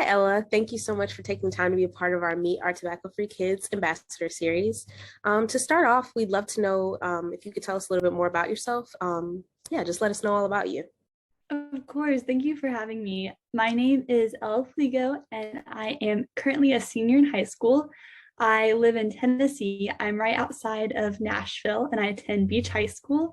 Hi, Ella. Thank you so much for taking time to be a part of our Meet Our Tobacco Free Kids Ambassador Series. To start off, we'd love to know if you could tell us a little bit more about yourself. Yeah, just let us know all about you. Of course. Thank you for having me. My name is Ella Paligo, and I am currently a senior in high school. I live in Tennessee. I'm right outside of Nashville, and I attend Beach High School.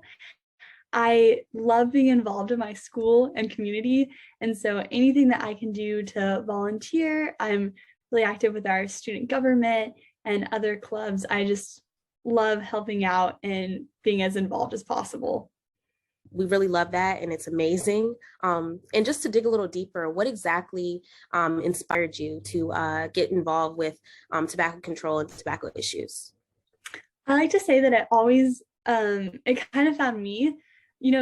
I love being involved in my school and community, and so anything that I can do to volunteer, I'm really active with our student government and other clubs. I just love helping out and being as involved as possible. We really love that, and it's amazing. And just to dig a little deeper, what exactly inspired you to get involved with tobacco control and tobacco issues? I like to say that it kind of found me,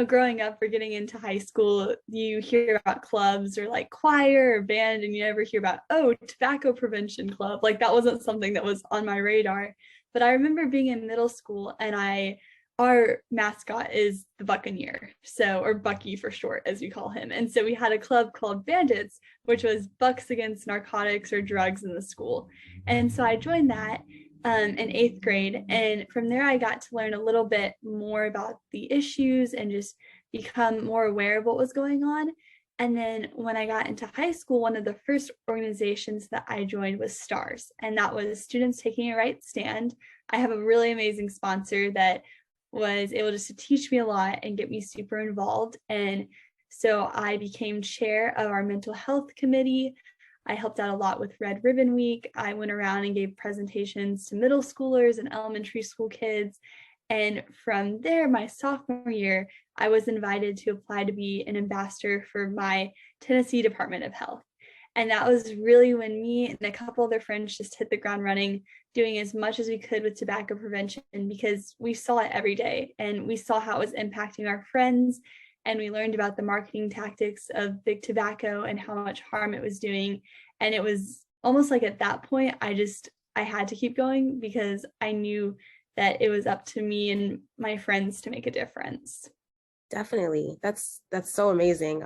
growing up or getting into high school, you hear about clubs or like choir or band, and you never hear about, oh, tobacco prevention club. Like that wasn't something that was on my radar. But I remember being in middle school and our mascot is the Buccaneer, or Bucky for short, as we call him. And so we had a club called Bandits, which was Bucks Against Narcotics or Drugs in the school. And so I joined that in eighth grade. And from there, I got to learn a little bit more about the issues and just become more aware of what was going on. And then when I got into high school, one of the first organizations that I joined was STARS, and that was Students Taking a Right Stand. I have a really amazing sponsor that was able just to teach me a lot and get me super involved. And so I became chair of our mental health committee. I helped out a lot with Red Ribbon Week. I went around and gave presentations to middle schoolers and elementary school kids. And from there, my sophomore year, I was invited to apply to be an ambassador for my Tennessee Department of Health. And that was really when me and a couple other friends just hit the ground running, doing as much as we could with tobacco prevention because we saw it every day and we saw how it was impacting our friends. And we learned about the marketing tactics of big tobacco and how much harm it was doing. And it was almost like at that point, I had to keep going because I knew that it was up to me and my friends to make a difference. Definitely, that's so amazing.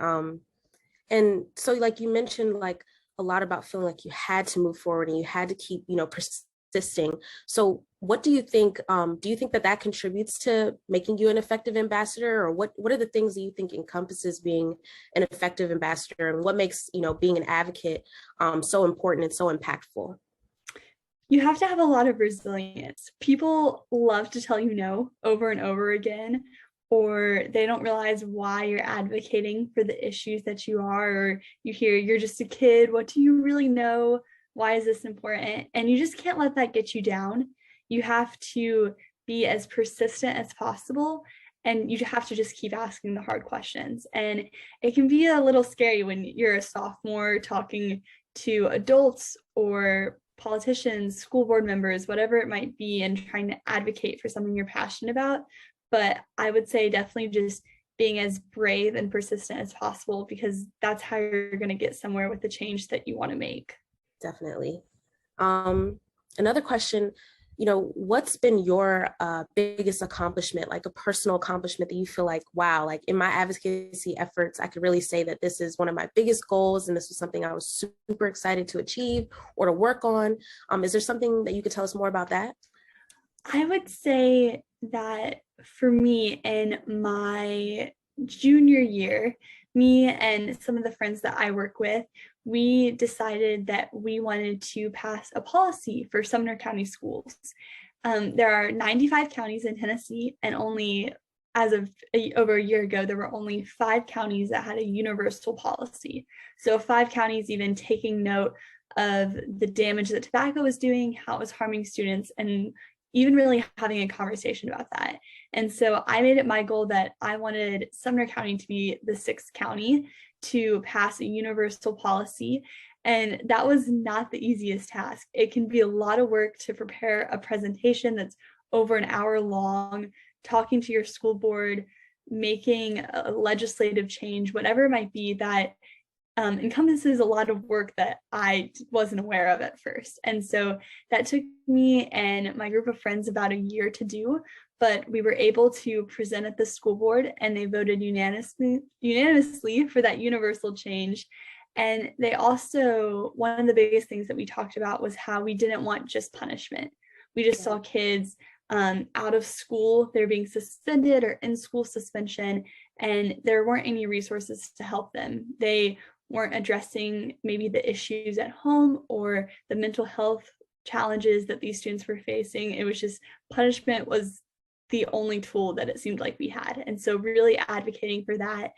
And so, like you mentioned, like a lot about feeling like you had to move forward and you had to keep, persisting. So, what do you think? Do you think that that contributes to making you an effective ambassador, or what are the things that you think encompasses being an effective ambassador, and what makes being an advocate so important and so impactful? You have to have a lot of resilience. People love to tell you no over and over again, or they don't realize why you're advocating for the issues that you are, or you hear you're just a kid. What do you really know? Why is this important? And you just can't let that get you down. You have to be as persistent as possible. And you have to just keep asking the hard questions. And it can be a little scary when you're a sophomore talking to adults or politicians, school board members, whatever it might be, and trying to advocate for something you're passionate about. But I would say definitely just being as brave and persistent as possible because that's how you're going to get somewhere with the change that you want to make. Definitely. Um, Another question, what's been your biggest accomplishment, like a personal accomplishment that you feel like, wow, like in my advocacy efforts, I could really say that this is one of my biggest goals and this was something I was super excited to achieve or to work on. Is there something that you could tell us more about that? I would say that for me in my junior year, me and some of the friends that I work with, we decided that we wanted to pass a policy for Sumner County schools. There are 95 counties in Tennessee, and only as of over a year ago, there were only 5 counties that had a universal policy. So 5 counties even taking note of the damage that tobacco was doing, how it was harming students, and even really having a conversation about that. And so I made it my goal that I wanted Sumner County to be the 6th county to pass a universal policy. And that was not the easiest task. It can be a lot of work to prepare a presentation that's over an hour long, talking to your school board, making a legislative change, whatever it might be that encompasses a lot of work that I wasn't aware of at first. And so that took me and my group of friends about a year to do, but we were able to present at the school board and they voted unanimously for that universal change. And they also, one of the biggest things that we talked about was how we didn't want just punishment. We just saw kids out of school, they're being suspended or in school suspension, and there weren't any resources to help them. They weren't addressing maybe the issues at home or the mental health challenges that these students were facing. It was just punishment was the only tool that it seemed like we had. And so really advocating for that.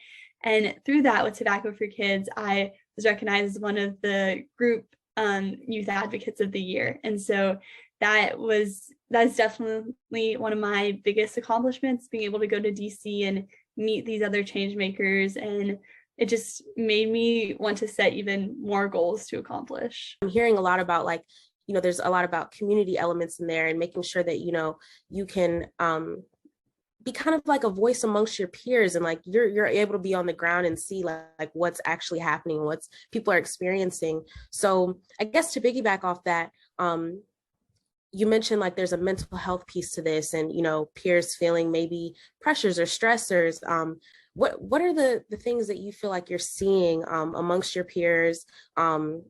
And through that, with Tobacco for Kids, I was recognized as one of the group youth advocates of the year. And so that's definitely one of my biggest accomplishments, being able to go to DC and meet these other change makers. And it just made me want to set even more goals to accomplish. I'm hearing a lot about like, there's a lot about community elements in there and making sure that, you can be kind of like a voice amongst your peers, and like you're able to be on the ground and see like what's actually happening, what's people are experiencing. So I guess to piggyback off that, you mentioned like there's a mental health piece to this, and peers feeling maybe pressures or stressors. What are the things that you feel like you're seeing amongst your peers, and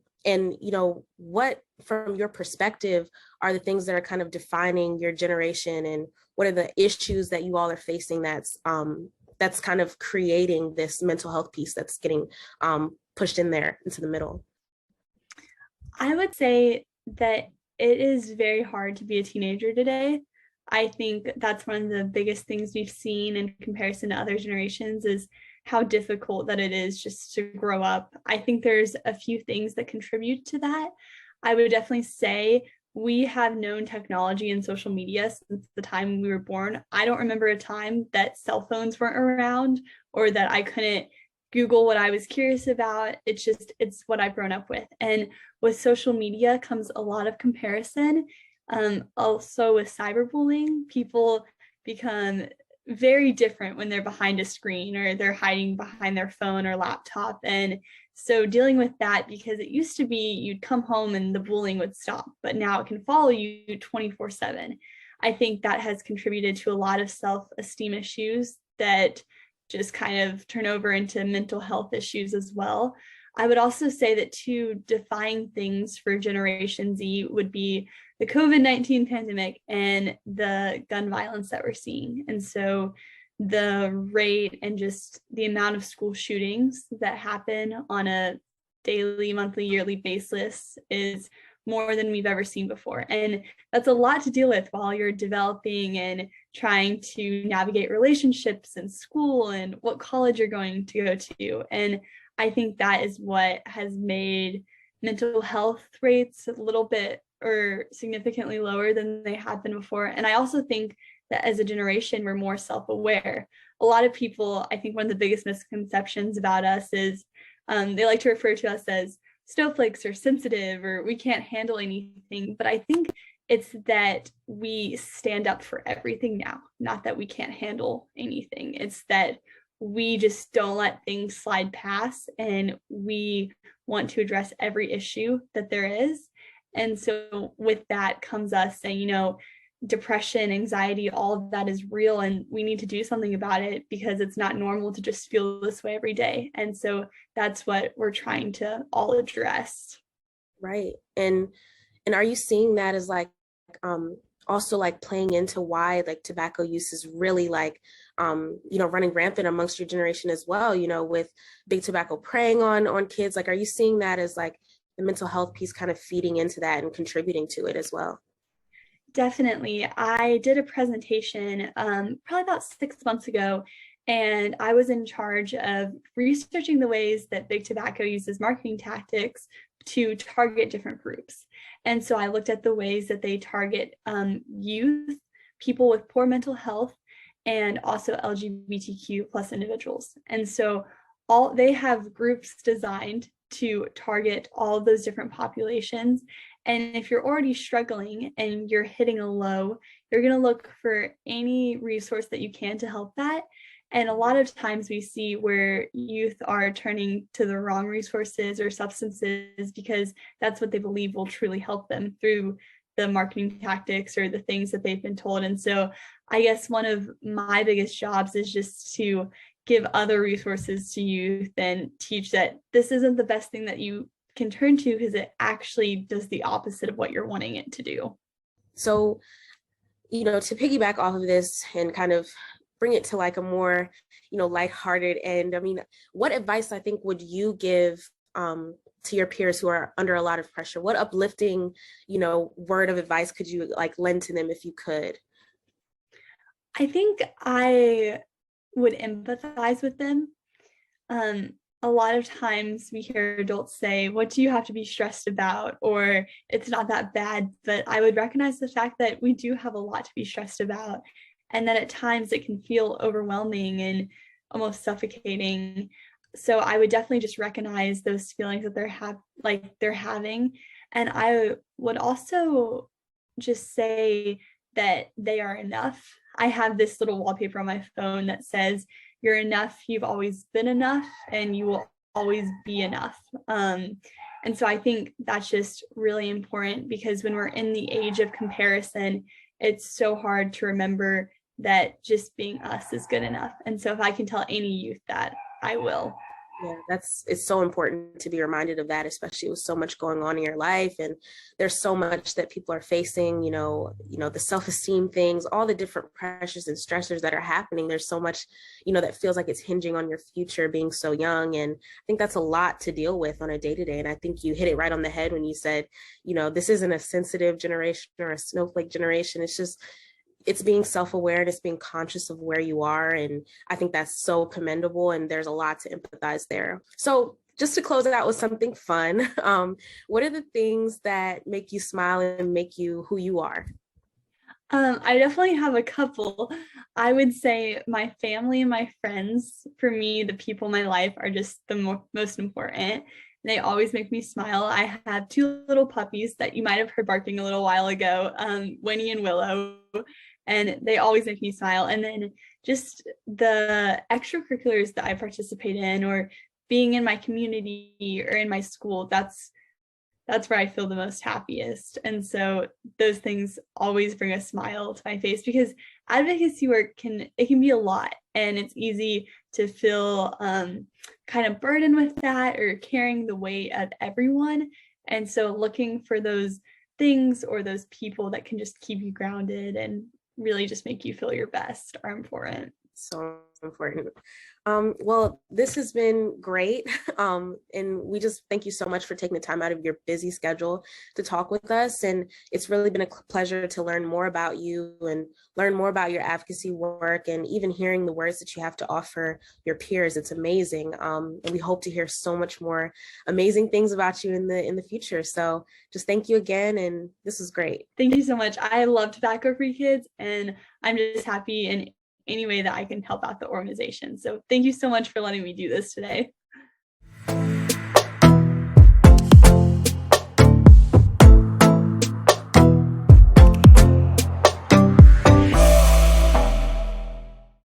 what from your perspective are the things that are kind of defining your generation, and what are the issues that you all are facing that's kind of creating this mental health piece that's getting pushed in there into the middle? I would say that it is very hard to be a teenager today. I think that's one of the biggest things we've seen in comparison to other generations is how difficult that it is just to grow up. I think there's a few things that contribute to that. I would definitely say we have known technology and social media since the time we were born. I don't remember a time that cell phones weren't around or that I couldn't Google what I was curious about. It's what I've grown up with. And with social media comes a lot of comparison. Also with cyberbullying, people become very different when they're behind a screen or they're hiding behind their phone or laptop. And so dealing with that, because it used to be you'd come home and the bullying would stop, but now it can follow you 24/7. I think that has contributed to a lot of self-esteem issues that just kind of turn over into mental health issues as well. I would also say that two defying things for Generation Z would be the COVID-19 pandemic and the gun violence that we're seeing. And so the rate and just the amount of school shootings that happen on a daily, monthly, yearly basis is more than we've ever seen before. And that's a lot to deal with while you're developing and trying to navigate relationships in school and what college you're going to go to. And I think that is what has made mental health rates a little bit or significantly lower than they had been before. And I also think that as a generation, we're more self-aware. A lot of people, I think one of the biggest misconceptions about us is they like to refer to us as snowflakes or sensitive or we can't handle anything. But I think it's that we stand up for everything now, not that we can't handle anything. It's that we just don't let things slide past and we want to address every issue that there is. And so with that comes us saying, depression, anxiety, all of that is real and we need to do something about it because it's not normal to just feel this way every day. And so that's what we're trying to all address. Right. And are you seeing that as like also like playing into why like tobacco use is really like running rampant amongst your generation as well, with big tobacco preying on kids? Like, are you seeing that as like the mental health piece kind of feeding into that and contributing to it as well? Definitely. I did a presentation probably about 6 months ago, and I was in charge of researching the ways that big tobacco uses marketing tactics to target different groups. And so I looked at the ways that they target youth, people with poor mental health, and also LGBTQ plus individuals. And so they have groups designed to target all of those different populations. And if you're already struggling and you're hitting a low, you're going to look for any resource that you can to help that. And a lot of times we see where youth are turning to the wrong resources or substances because that's what they believe will truly help them through the marketing tactics or the things that they've been told. And so I guess one of my biggest jobs is just to give other resources to youth and teach that this isn't the best thing that you can turn to, because it actually does the opposite of what you're wanting it to do. So, to piggyback off of this and kind of bring it to like a more, lighthearted end, I mean, what advice I think would you give to your peers who are under a lot of pressure? What uplifting, word of advice could you like lend to them if you could? I think I would empathize with them. Um, a lot of times we hear adults say, "What do you have to be stressed about?" Or "It's not that bad." But I would recognize the fact that we do have a lot to be stressed about, and that at times it can feel overwhelming and almost suffocating. So I would definitely just recognize those feelings that they're having. And I would also just say that they are enough. I have this little wallpaper on my phone that says, "You're enough, you've always been enough, and you will always be enough." And so I think that's just really important, because when we're in the age of comparison, it's so hard to remember that just being us is good enough. And so if I can tell any youth that, I will. Yeah, it's so important to be reminded of that, especially with so much going on in your life. And there's so much that people are facing, the self-esteem things, all the different pressures and stressors that are happening. There's so much, that feels like it's hinging on your future being so young. And I think that's a lot to deal with on a day-to-day. And I think you hit it right on the head when you said, this isn't a sensitive generation or a snowflake generation. It's being self-aware and it's being conscious of where you are. And I think that's so commendable. And there's a lot to empathize there. So just to close it out with something fun, what are the things that make you smile and make you who you are? I definitely have a couple. I would say my family and my friends, for me, the people in my life are just the most important. They always make me smile. I have two little puppies that you might have heard barking a little while ago, Winnie and Willow, and they always make me smile. And then just the extracurriculars that I participate in, or being in my community or in my school, that's where I feel the most happiest. And so those things always bring a smile to my face, because advocacy work can be a lot, and it's easy to feel kind of burdened with that, or carrying the weight of everyone. And so looking for those things or those people that can just keep you grounded and really just make you feel your best are important. So important. Well, this has been great. And we just thank you so much for taking the time out of your busy schedule to talk with us. And it's really been a pleasure to learn more about you and learn more about your advocacy work, and even hearing the words that you have to offer your peers. It's amazing. And we hope to hear so much more amazing things about you in the future. So just thank you again. And this was great. Thank you so much. I love Tobacco Free Kids, and I'm just happy in any way that I can help out the organization. So thank you so much for letting me do this today.